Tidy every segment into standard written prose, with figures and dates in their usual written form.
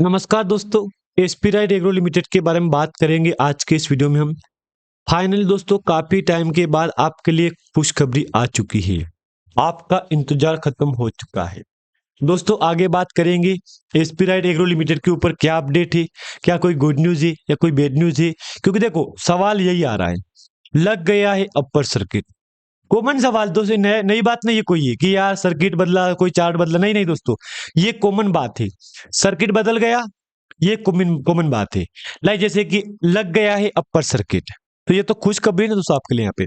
नमस्कार दोस्तों। SP right agro limited के बारे में बात करेंगे आज के इस वीडियो में हम। फाइनली दोस्तों काफी टाइम के बाद आपके लिए खुशखबरी आ चुकी है। आपका इंतजार खत्म हो चुका है। दोस्तों आगे बात करेंगे एसपी राइट एग्रो लिमिटेड के ऊपर क्या अपडेट है, क्या कोई गुड न्यूज है या कोई बैड न्यूज है। क्योंकि देखो सवाल यही आ रहा है, लग गया है अपर सर्किट। कॉमन सवाल दोस्तों, नई बात नहीं है कोई ये कि यार सर्किट बदला, कोई चार्ट बदला, नहीं नहीं दोस्तों, ये कॉमन बात है। सर्किट बदल गया, ये कॉमन कॉमन बात है। लाइक जैसे कि लग गया है अपर सर्किट, तो ये तो खुशखबरी ना दोस्तों आपके लिए यहाँ पे।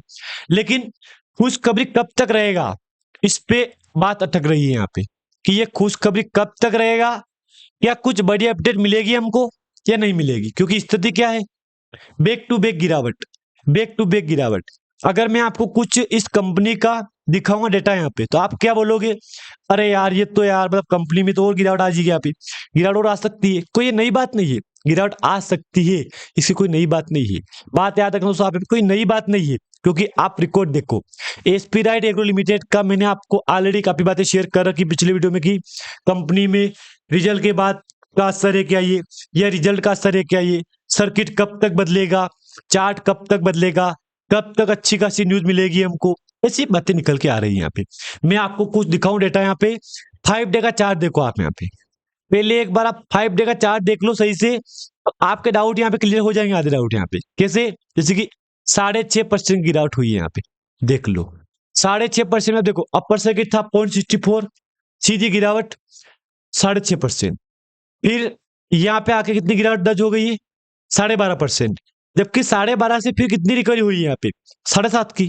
लेकिन खुशखबरी कब तक रहेगा, इस पे बात अटक रही है यहाँ पे कि ये खुशखबरी कब तक रहेगा, या कुछ बड़ी अपडेट मिलेगी हमको या नहीं मिलेगी। क्योंकि स्थिति क्या है, बैक टू बैक गिरावट, बैक टू बैक गिरावट। अगर मैं आपको कुछ इस कंपनी का दिखाऊंगा डेटा यहाँ पे, तो आप क्या बोलोगे, अरे यार ये तो यार मतलब कंपनी में तो और गिरावट आ जाएगी, यहाँ पे गिरावट और आ सकती है। कोई ये नई बात नहीं है, गिरावट आ सकती है, इसकी कोई नई बात नहीं है। बात याद रखना दोस्तों, आप कोई नई बात नहीं है। क्योंकि आप रिकॉर्ड देखो, एसपी राइट एग्रो लिमिटेड का मैंने आपको ऑलरेडी काफी बातें शेयर कर रखी पिछले वीडियो में कि कंपनी में रिजल्ट के बाद का असर है क्या ये, या रिजल्ट का असर है क्या ये, सर्किट कब तक बदलेगा, चार्ट कब तक बदलेगा, कब तक अच्छी खासी न्यूज मिलेगी हमको, ऐसी बातें निकल के आ रही है यहाँ पे। मैं आपको कुछ दिखाऊं डेटा यहाँ पे। 5 डे का चार्ट देखो आप यहाँ पे, पहले एक बार आप 5 डे का चार्ट देख लो सही से, तो आपके डाउट यहाँ पे क्लियर हो जाएंगे। आधे डाउट यहाँ पे कैसे, जैसे कि 6.5% गिरावट हुई है यहाँ पे, देख लो 6.5% में। देखो अपर सर्किट था 0.64, सीधी गिरावट 6.5%। फिर यहाँ पे आके कितनी गिरावट दर्ज हो गई है, 12.5%। जबकि 12.5 से फिर कितनी रिकवरी हुई है यहाँ पे, 7.5 की।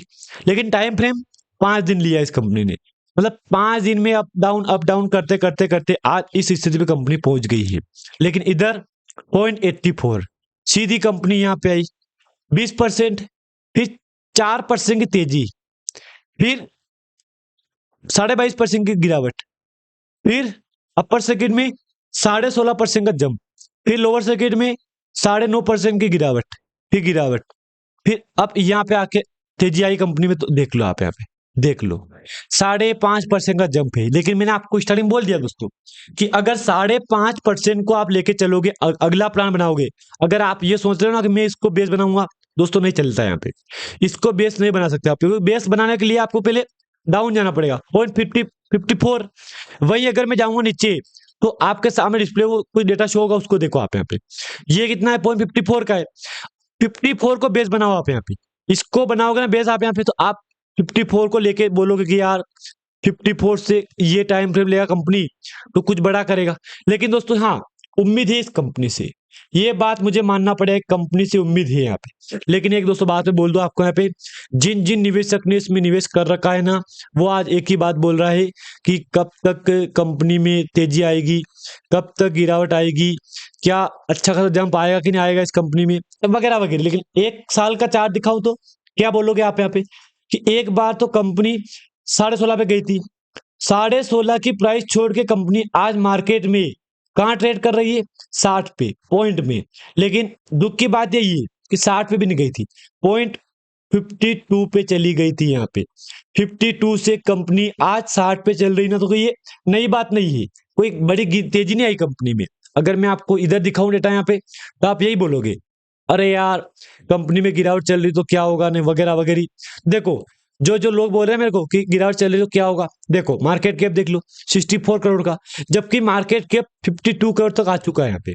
लेकिन टाइम फ्रेम 5 दिन लिया इस कंपनी ने, मतलब 5 दिन में अप डाउन करते करते करते आज इस स्थिति पे कंपनी पहुंच गई है। लेकिन इधर 0.84 सीधी कंपनी यहाँ पे आई, 20%, फिर 4% की तेजी, फिर 22.5% की गिरावट, फिर अपर सर्किट में 16.5% का जंप, फिर लोअर सर्किट में 9.5% की गिरावट, फिर गिरावट, फिर अब यहाँ पे आके तेजी आई कंपनी में। तो देख लो आप यहाँ पे, देख लो 5.5% का जंप है। लेकिन मैंने आपको स्टार्टिंग बोल दिया दोस्तों कि अगर 5.5% को आप लेके चलोगे, अगला प्लान बनाओगे, अगर आप ये सोच रहे हो ना कि मैं इसको बेस बनाऊंगा, दोस्तों नहीं चलता है यहाँ पे। इसको बेस नहीं बना सकते आप, क्योंकि बेस बनाने के लिए आपको पहले डाउन जाना पड़ेगा 0.54। वही अगर मैं जाऊंगा नीचे, तो आपके सामने डिस्प्ले को कोई डेटा शो होगा, उसको देखो आप यहाँ पे, ये कितना है, 0.54 का है। 54 को बेस बनाओ आप यहाँ पे, इसको बनाओगे ना बेस आप यहाँ पे, तो आप 54 को लेके बोलोगे कि यार 54 से ये टाइम फ्रेम लेगा कंपनी तो कुछ बड़ा करेगा। लेकिन दोस्तों हाँ, उम्मीद है इस कंपनी से, ये बात मुझे मानना पड़ेगा, कंपनी से उम्मीद है यहाँ पे। लेकिन एक दोस्तों बात में बोल दो आपको, यहाँ पे जिन जिन निवेशक ने इसमें निवेश कर रखा है ना, वो आज एक ही बात बोल रहा है कि कब तक कंपनी में तेजी आएगी, कब तक गिरावट आएगी, क्या अच्छा खासा जंप आएगा कि नहीं आएगा इस कंपनी में, वगैरह वगैरह। लेकिन 1 साल का चार्ट दिखाऊं तो क्या बोलोगे आप यहाँ पे, कि एक बार तो कंपनी 16.5 पे गई थी, 16.5 की प्राइस छोड़ के कंपनी आज मार्केट में कहाँ ट्रेड कर रही है, 60 पे पॉइंट में। लेकिन दुख की बात यही है कि 60 पे भी नहीं गई थी, 0.52 पे चली गई थी यहाँ पे। 52 से कंपनी आज 60 पे चल रही ना, तो कोई ये नई बात नहीं है, कोई बड़ी तेजी नहीं आई कंपनी में। अगर मैं आपको इधर दिखाऊं डेटा यहाँ पे, तो आप यही बोलोगे, अरे यार कंपनी में गिरावट चल रही तो क्या होगा, नहीं वगैरह वगैरह। देखो जो जो लोग बोल रहे हैं मेरे को कि गिरावट चल रही तो क्या होगा, देखो मार्केट कैप देख लो 64 करोड़ का, जबकि मार्केट कैप 52 करोड़ तक आ चुका है यहाँ पे।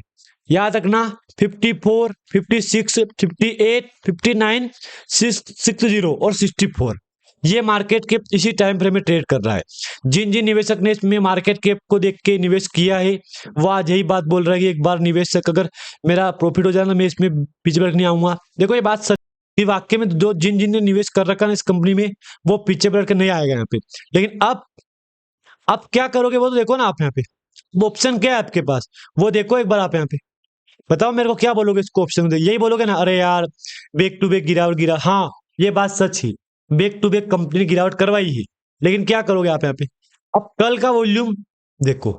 याद रखना 54, 56, 58, 59, 60 और 64, ये मार्केट कैप इसी टाइम फ्रेम में ट्रेड कर रहा है। जिन जिन निवेशक ने इसमें मार्केट कैप को देख के निवेश किया है, वो आज यही बात बोल रहा है कि एक बार निवेशक अगर मेरा प्रॉफिट हो जाए ना, मैं इसमें पीछे बैठ नहीं आऊंगा। देखो ये बात कि वाक्य में जो जिन जिन ने निवेश कर रखा है इस कंपनी में, वो पीछे बैठ के नहीं आएगा यहाँ पे। लेकिन अब क्या करोगे वो तो देखो ना आप यहाँ पे, वो ऑप्शन क्या है आपके पास, वो देखो एक बार आप यहाँ पे, बताओ मेरे को क्या बोलोगे इसको ऑप्शन में, यही बोलोगे ना, अरे यार बैक टू बैक गिरावट गिरा। हाँ ये बात सच है, बैक टू बैक कंपनी ने गिरावट करवाई है। लेकिन क्या करोगे आप यहाँ पे, अब कल का वॉल्यूम देखो,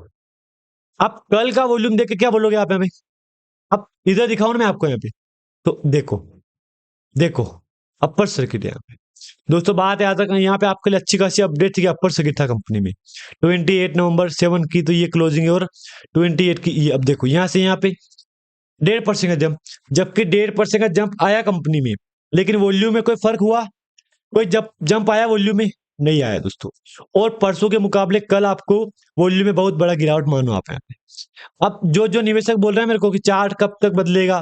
अब कल का वॉल्यूम देख के क्या बोलोगे आप यहाँ पे। अब इधर दिखाऊं ना मैं आपको यहाँ पे, तो देखो देखो अपर सर्किट है यहाँ पे, दोस्तों बात याद रखना, यहाँ पे आपके लिए अच्छी खासी अपडेट थी कि अपर सर्किट था कंपनी में 28 नवंबर 7 की, तो ये क्लोजिंग है और 28 की ये अब देखो यहाँ से यहाँ पे 1.5% का जंप, जबकि 1.5% का जंप आया कंपनी में, लेकिन वॉल्यूम में कोई फर्क हुआ, कोई जंप आया वॉल्यूम में नहीं आया दोस्तों। और परसों के मुकाबले कल आपको वॉल्यूम में बहुत बड़ा गिरावट मानो आप यहाँ पे। अब जो जो निवेशक बोल रहे हैं मेरे को कि चार्ट कब तक बदलेगा,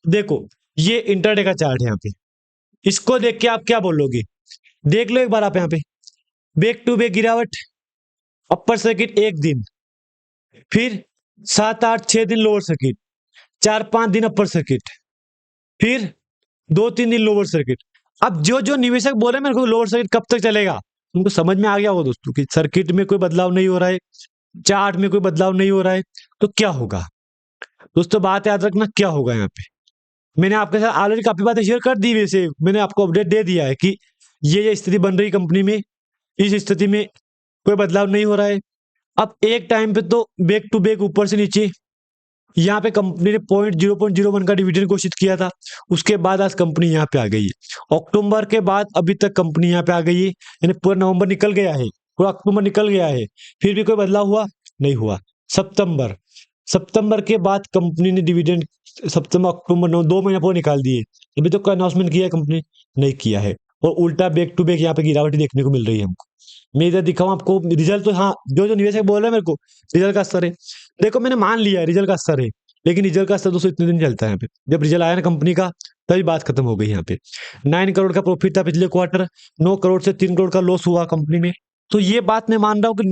देखो ये इंटरडे का चार्ट है यहाँ पे, इसको देख के आप क्या बोलोगे, देख लो एक बार आप यहाँ पे, बैक टू बैक गिरावट, अपर सर्किट एक दिन, फिर 7 8 6 दिन लोअर सर्किट, 4 5 दिन अपर सर्किट, फिर 2 3 दिन लोअर सर्किट। अब जो जो निवेशक बोल रहे हैं मेरे को लोअर सर्किट कब तक चलेगा, उनको समझ में आ गया होगा दोस्तों कि सर्किट में कोई बदलाव नहीं हो रहा है, चार्ट में कोई बदलाव नहीं हो रहा है, तो क्या होगा दोस्तों, बात याद रखना क्या होगा यहाँ पे। मैंने आपके साथ ऑलरेडी काफी बातें शेयर कर दी, वैसे मैंने आपको अपडेट दे दिया है कि ये स्थिति बन रही कंपनी में, इस स्थिति में कोई बदलाव नहीं हो रहा है। अब एक टाइम पे तो बैक टू बैक ऊपर से नीचे, यहाँ पे कंपनी ने 0.01 का डिविडेंड घोषित किया था, उसके बाद आज कंपनी यहाँ पे आ गई है। अक्टूबर के बाद अभी तक कंपनी यहाँ पे आ गई है, यानी पूरा नवंबर निकल गया है, पूरा अक्टूबर निकल गया है, फिर भी कोई बदलाव हुआ नहीं हुआ। सितंबर के बाद कंपनी ने डिविडेंड, सितंबर अक्टूबर 2 महीना पूरा निकाल दिए, अभी तो कोई अनाउंसमेंट किया है कंपनी नहीं किया है, और उल्टा बैक टू बैक यहाँ पे गिरावट देखने को मिल रही है हमको। मैं इधर दिखाऊं आपको रिजल्ट, तो हाँ जो जो निवेशक बोल रहे हैं मेरे को रिजल्ट का असर है, देखो मैंने मान लिया है रिजल्ट का असर है, लेकिन रिजल्ट का असर दोस्तों इतने दिन चलता है यहाँ पे, जब रिजल्ट आया ना कंपनी का तभी बात खत्म हो गई यहाँ पे। 9 करोड़ का प्रॉफिट था पिछले क्वार्टर, 9 करोड़ से 3 करोड़ का लॉस हुआ कंपनी में, तो ये बात मैं मान रहा हूँ कि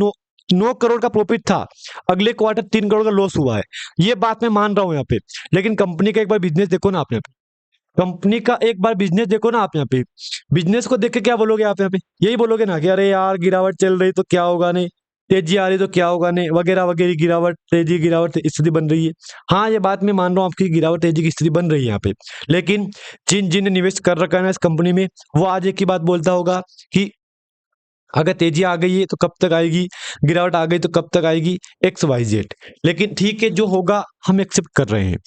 9 करोड़ का प्रॉफिट था, अगले क्वार्टर 3 करोड़ का लॉस हुआ है, ये बात मैं मान रहा हूँ यहाँ पे। लेकिन कंपनी का एक बार बिजनेस देखो ना आप यहाँ पे, कंपनी का एक बार बिजनेस देखो ना आप यहाँ पे, बिजनेस को देख के क्या बोलोगे आप यहाँ पे, यही बोलोगे ना कि अरे यार गिरावट चल रही तो क्या होगा, नहीं तेजी आ रही तो क्या होगा, नहीं वगैरह वगैरह, गिरावट तेजी गिरावट स्थिति बन रही है। हाँ ये बात मैं मान रहा हूँ आपकी, गिरावट तेजी की स्थिति बन रही है यहाँ पे, लेकिन जिन निवेश कर रखा है ना इस कंपनी में, वो आज एक ही बात बोलता होगा कि अगर तेजी आ गई है तो कब तक आएगी, गिरावट आ गई तो कब तक आएगी, XYZ। लेकिन ठीक है जो होगा हम एक्सेप्ट कर रहे हैं।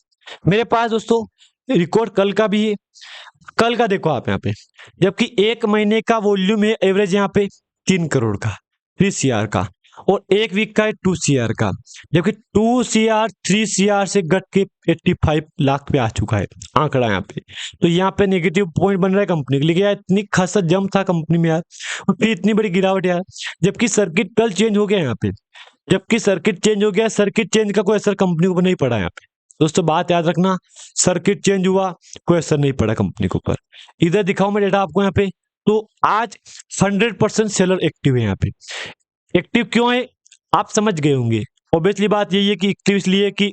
मेरे पास दोस्तों रिकॉर्ड कल का भी है, कल का देखो आप यहाँ पे, जबकि एक महीने का वॉल्यूम है एवरेज यहाँ पे 3 करोड़ का, 3 CR का, और एक वीक का है 2 CR का, जबकि 2 CR 3 CR से घट के 85 लाख पे आ चुका है आंकड़ा यहाँ पे। तो यहाँ पे नेगेटिव पॉइंट बन रहा है कंपनी के लिए, यार इतनी खासा जंप था कंपनी में यार, और फिर इतनी बड़ी गिरावट यार, जबकि सर्किट कल चेंज हो गया यहाँ पे, जबकि सर्किट चेंज हो गया, सर्किट चेंज का कोई असर कंपनी के ऊपर नहीं पड़ा यहाँ पे दोस्तों, बात याद रखना, सर्किट चेंज हुआ कोई असर नहीं पड़ा कंपनी के ऊपर। इधर दिखाऊं मैं डेटा आपको यहाँ पे, तो आज 100% सेलर एक्टिव है यहाँ पे। एक्टिव क्यों है आप समझ गए होंगे, ऑब्वियसली बात यही है कि एक्टिव इसलिए कि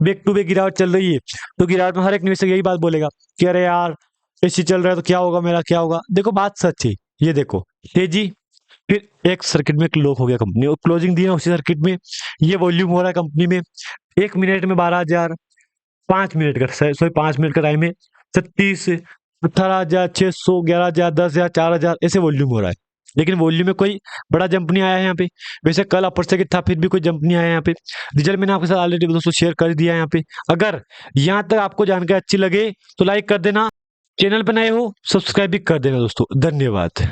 बैक टू बैक गिरावट चल रही है, तो गिरावट में हर एक निवेशक यही बात बोलेगा कि अरे यार ऐसी चल रहा है तो क्या होगा मेरा, क्या होगा। देखो बात सच है, ये देखो तेजी, फिर एक सर्किट में क्लोज हो गया कंपनी, और क्लोजिंग दी ना उसी सर्किट में, ये वॉल्यूम हो रहा है कंपनी में 1 मिनट में 12,000, 5 मिनट का सॉरी 5 मिनट का टाइम है 36, 18,600, 11,000, 10,000, 4,000 ऐसे वॉल्यूम हो रहा है, लेकिन वॉल्यूम में कोई बड़ा जंप नहीं आया है यहाँ पे। वैसे कल अपर सर्किट था फिर भी कोई जंप नहीं आया यहाँ पे। रिजल्ट मैंने आपके साथ ऑलरेडी दोस्तों शेयर कर दिया है यहाँ पे। अगर यहाँ तक आपको जानकारी अच्छी लगे तो लाइक कर देना, चैनल पर नए हो सब्सक्राइब भी कर देना दोस्तों। धन्यवाद।